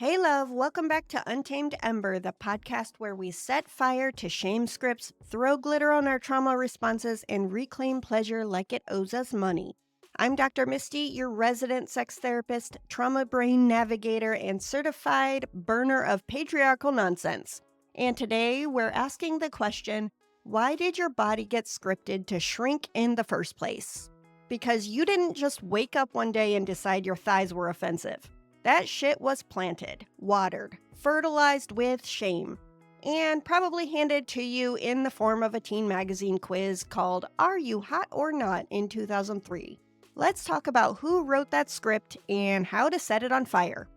Hey, love, welcome back to Untamed Ember, the podcast where we set fire to shame scripts, throw glitter on our trauma responses, and reclaim pleasure like it owes us money. I'm Dr. Misty, your resident sex therapist, trauma brain navigator, and certified burner of patriarchal nonsense. And today we're asking the question, why did your body get scripted to shrink in the first place? Because you didn't just wake up one day and decide your thighs were offensive. That shit was planted, watered, fertilized with shame, and probably handed to you in the form of a teen magazine quiz called Are You Hot or Not in 2003. Let's talk about who wrote that script and how to set it on fire.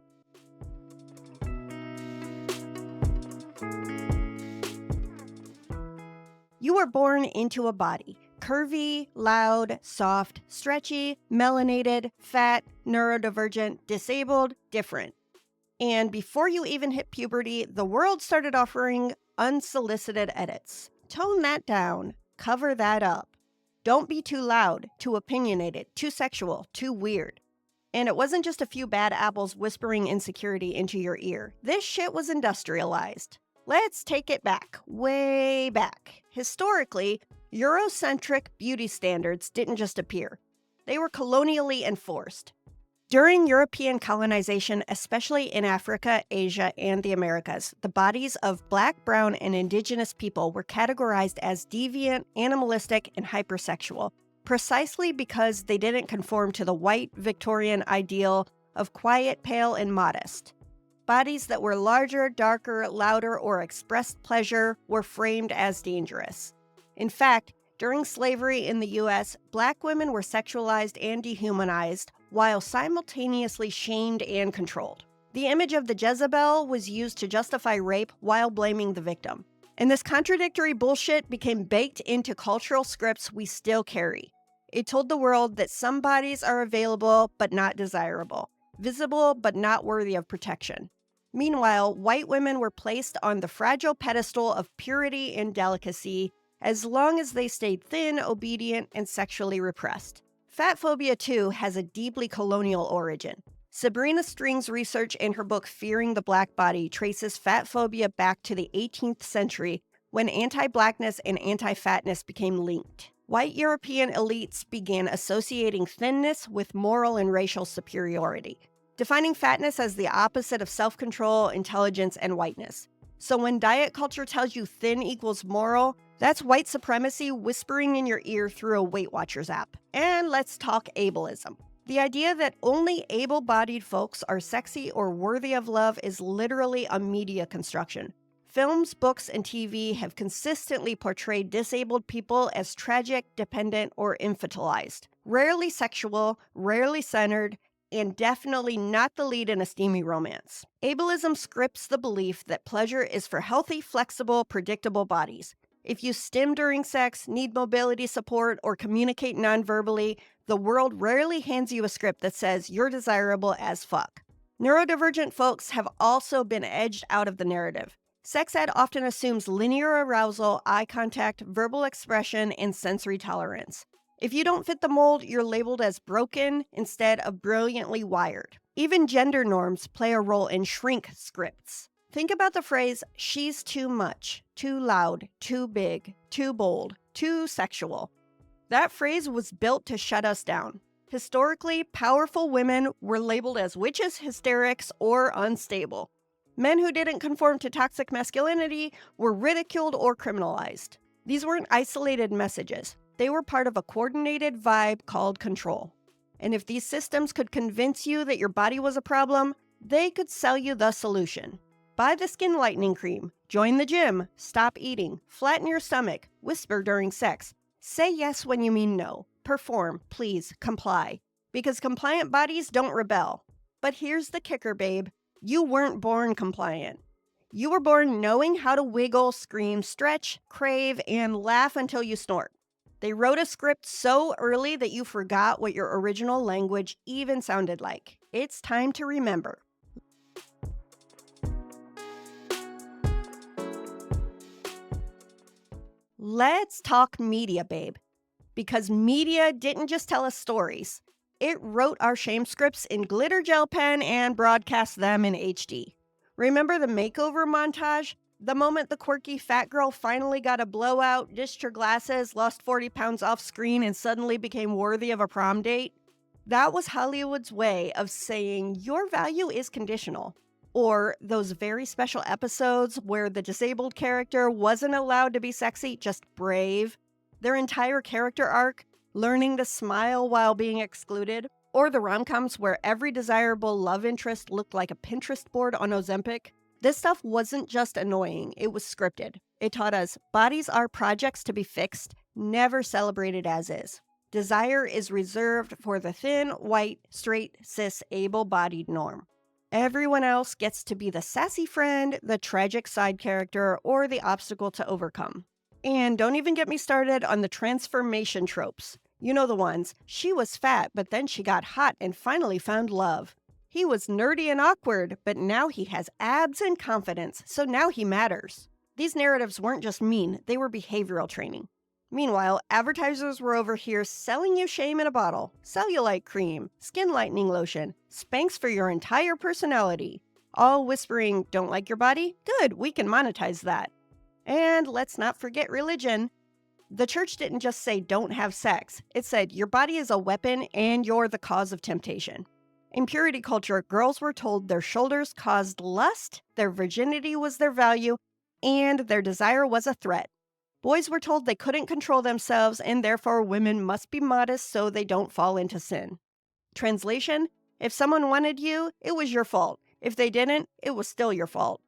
You were born into a body. Curvy, loud, soft, stretchy, melanated, fat, neurodivergent, disabled, different. And before you even hit puberty, the world started offering unsolicited edits. Tone that down. Cover that up. Don't be too loud, too opinionated, too sexual, too weird. And it wasn't just a few bad apples whispering insecurity into your ear. This shit was industrialized. Let's take it back, way back. Historically, Eurocentric beauty standards didn't just appear. They were colonially enforced. During European colonization, especially in Africa, Asia, and the Americas, the bodies of Black, brown, and indigenous people were categorized as deviant, animalistic, and hypersexual, precisely because they didn't conform to the white Victorian ideal of quiet, pale, and modest. Bodies that were larger, darker, louder, or expressed pleasure were framed as dangerous. In fact, during slavery in the U.S., Black women were sexualized and dehumanized while simultaneously shamed and controlled. The image of the Jezebel was used to justify rape while blaming the victim. And this contradictory bullshit became baked into cultural scripts we still carry. It told the world that some bodies are available but not desirable, visible but not worthy of protection. Meanwhile, white women were placed on the fragile pedestal of purity and delicacy as long as they stayed thin, obedient, and sexually repressed. Fatphobia, too, has a deeply colonial origin. Sabrina String's research in her book Fearing the Black Body traces fatphobia back to the 18th century when anti-blackness and anti-fatness became linked. White European elites began associating thinness with moral and racial superiority, defining fatness as the opposite of self-control, intelligence, and whiteness. So when diet culture tells you thin equals moral, that's white supremacy whispering in your ear through a Weight Watchers app. And let's talk ableism. The idea that only able-bodied folks are sexy or worthy of love is literally a media construction. Films, books, and TV have consistently portrayed disabled people as tragic, dependent, or infantilized. Rarely sexual, rarely centered, and definitely not the lead in a steamy romance. Ableism scripts the belief that pleasure is for healthy, flexible, predictable bodies. If you stim during sex, need mobility support, or communicate nonverbally, the world rarely hands you a script that says you're desirable as fuck. Neurodivergent folks have also been edged out of the narrative. Sex ed often assumes linear arousal, eye contact, verbal expression, and sensory tolerance. If you don't fit the mold, you're labeled as broken instead of brilliantly wired. Even gender norms play a role in shrink scripts. Think about the phrase, she's too much, too loud, too big, too bold, too sexual. That phrase was built to shut us down. Historically, powerful women were labeled as witches, hysterics, or unstable. Men who didn't conform to toxic masculinity were ridiculed or criminalized. These weren't isolated messages. They were part of a coordinated vibe called control. And if these systems could convince you that your body was a problem, they could sell you the solution. Buy the skin lightening cream, join the gym, stop eating, flatten your stomach, whisper during sex. Say yes when you mean no. Perform, please, comply. Because compliant bodies don't rebel. But here's the kicker, babe. You weren't born compliant. You were born knowing how to wiggle, scream, stretch, crave, and laugh until you snort. They wrote a script so early that you forgot what your original language even sounded like. It's time to remember. Let's talk media, babe. Because media didn't just tell us stories. It wrote our shame scripts in glitter gel pen and broadcast them in HD. Remember the makeover montage? The moment the quirky fat girl finally got a blowout, ditched her glasses, lost 40 pounds off screen, and suddenly became worthy of a prom date? That was Hollywood's way of saying your value is conditional. Or those very special episodes where the disabled character wasn't allowed to be sexy, just brave. Their entire character arc, learning to smile while being excluded. Or the rom-coms where every desirable love interest looked like a Pinterest board on Ozempic. This stuff wasn't just annoying, it was scripted. It taught us bodies are projects to be fixed, never celebrated as is. Desire is reserved for the thin, white, straight, cis, able-bodied norm. Everyone else gets to be the sassy friend, the tragic side character, or the obstacle to overcome. And don't even get me started on the transformation tropes. You know the ones. She was fat, but then she got hot and finally found love. He was nerdy and awkward, but now he has abs and confidence, so now he matters. These narratives weren't just mean, they were behavioral training. Meanwhile, advertisers were over here selling you shame in a bottle, cellulite cream, skin lightening lotion, Spanx for your entire personality, all whispering, don't like your body? Good, we can monetize that. And let's not forget religion. The church didn't just say don't have sex, it said your body is a weapon and you're the cause of temptation. In purity culture, girls were told their shoulders caused lust, their virginity was their value, and their desire was a threat. Boys were told they couldn't control themselves, and therefore women must be modest so they don't fall into sin. Translation: if someone wanted you, it was your fault. If they didn't, it was still your fault.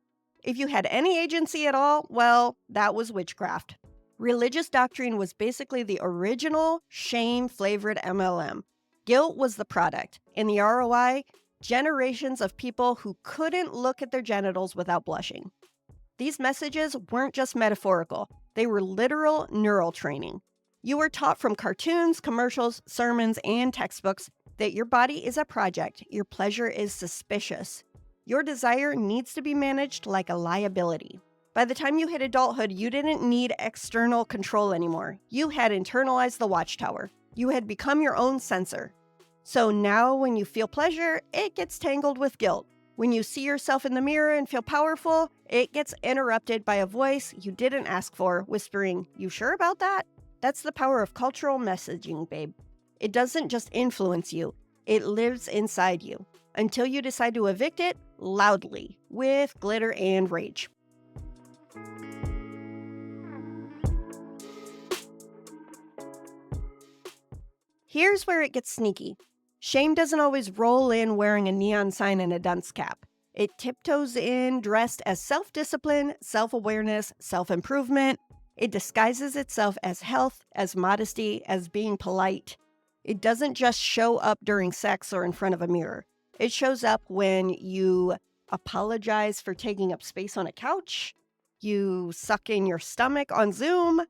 If you had any agency at all, well, that was witchcraft. Religious doctrine was basically the original shame-flavored MLM. Guilt was the product, and the ROI, generations of people who couldn't look at their genitals without blushing. These messages weren't just metaphorical, they were literal neural training. You were taught from cartoons, commercials, sermons, and textbooks that your body is a project, your pleasure is suspicious. Your desire needs to be managed like a liability. By the time you hit adulthood, you didn't need external control anymore. You had internalized the watchtower. You had become your own censor. So now when you feel pleasure, it gets tangled with guilt. When you see yourself in the mirror and feel powerful, it gets interrupted by a voice you didn't ask for, whispering, "You sure about that?" That's the power of cultural messaging, babe. It doesn't just influence you, it lives inside you. Until you decide to evict it, loudly, with glitter and rage. Here's where it gets sneaky. Shame doesn't always roll in wearing a neon sign and a dunce cap. It tiptoes in dressed as self-discipline, self-awareness, self-improvement. It disguises itself as health, as modesty, as being polite. It doesn't just show up during sex or in front of a mirror. It shows up when you apologize for taking up space on a couch, you suck in your stomach on Zoom,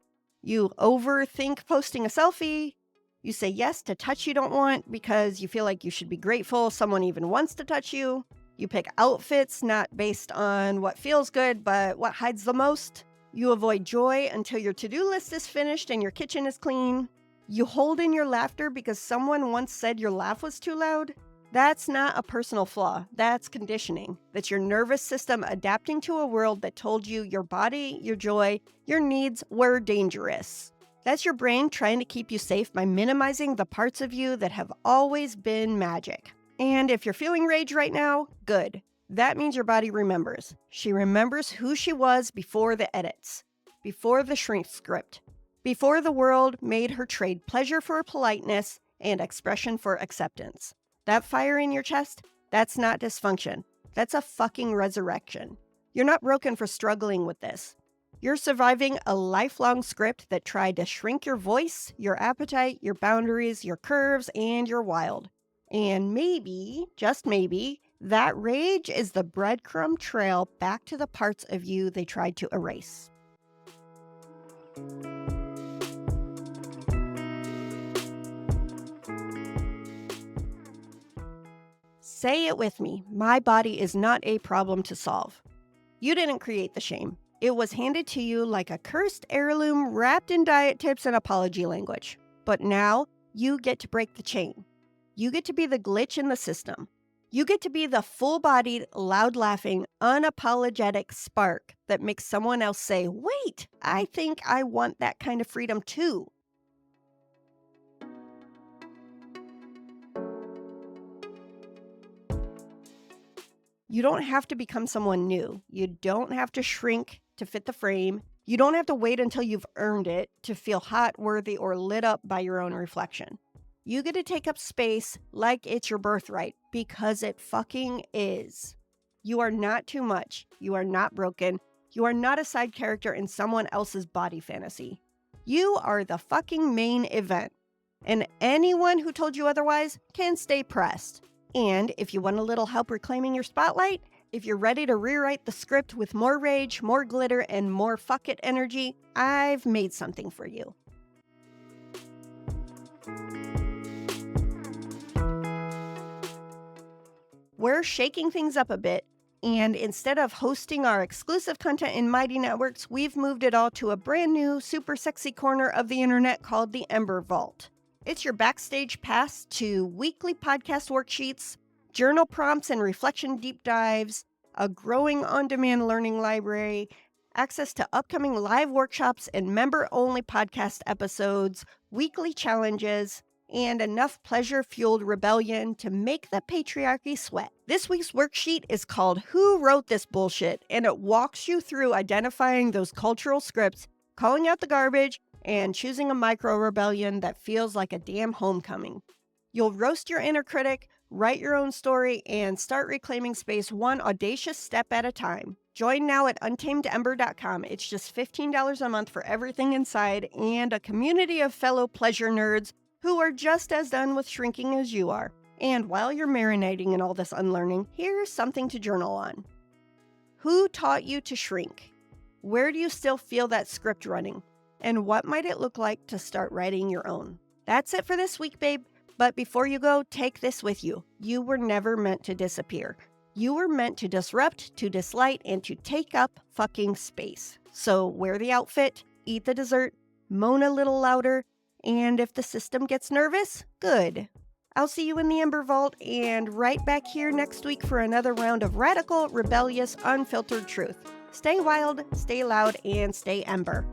you overthink posting a selfie, you say yes to touch you don't want because you feel like you should be grateful someone even wants to touch you. You pick outfits not based on what feels good, but what hides the most. You avoid joy until your to-do list is finished and your kitchen is clean. You hold in your laughter because someone once said your laugh was too loud. That's not a personal flaw. That's conditioning. That's your nervous system adapting to a world that told you your body, your joy, your needs were dangerous. That's your brain trying to keep you safe by minimizing the parts of you that have always been magic. And if you're feeling rage right now, good. That means your body remembers. She remembers who she was before the edits, before the shrink script, before the world made her trade pleasure for politeness and expression for acceptance. That fire in your chest, that's not dysfunction. That's a fucking resurrection. You're not broken for struggling with this. You're surviving a lifelong script that tried to shrink your voice, your appetite, your boundaries, your curves, and your wild. And maybe, just maybe, that rage is the breadcrumb trail back to the parts of you they tried to erase. Say it with me. My body is not a problem to solve. You didn't create the shame. It was handed to you like a cursed heirloom wrapped in diet tips and apology language. But now, you get to break the chain. You get to be the glitch in the system. You get to be the full-bodied, loud-laughing, unapologetic spark that makes someone else say, wait, I think I want that kind of freedom too. You don't have to become someone new. You don't have to shrink to fit the frame. You don't have to wait until you've earned it to feel hot, worthy, or lit up by your own reflection. You get to take up space like it's your birthright, because it fucking is. You are not too much. You are not broken. You are not a side character in someone else's body fantasy. You are the fucking main event. And anyone who told you otherwise can stay pressed. And if you want a little help reclaiming your spotlight, if you're ready to rewrite the script with more rage, more glitter, and more fuck it energy, I've made something for you. We're shaking things up a bit, and instead of hosting our exclusive content in Mighty Networks, we've moved it all to a brand new, super sexy corner of the internet called the Ember Vault. It's your backstage pass to weekly podcast worksheets, journal prompts and reflection deep dives, a growing on-demand learning library, access to upcoming live workshops and member-only podcast episodes, weekly challenges, and enough pleasure-fueled rebellion to make the patriarchy sweat. This week's worksheet is called Who Wrote This Bullshit? And it walks you through identifying those cultural scripts, calling out the garbage, and choosing a micro-rebellion that feels like a damn homecoming. You'll roast your inner critic, write your own story, and start reclaiming space one audacious step at a time. Join now at untamedember.com. It's just $15 a month for everything inside and a community of fellow pleasure nerds who are just as done with shrinking as you are. And while you're marinating in all this unlearning, here's something to journal on. Who taught you to shrink? Where do you still feel that script running? And what might it look like to start writing your own? That's it for this week, babe. But before you go, take this with you. You were never meant to disappear. You were meant to disrupt, to dislight, and to take up fucking space. So wear the outfit, eat the dessert, moan a little louder, and if the system gets nervous, good. I'll see you in the Ember Vault and right back here next week for another round of radical, rebellious, unfiltered truth. Stay wild, stay loud, and stay Ember.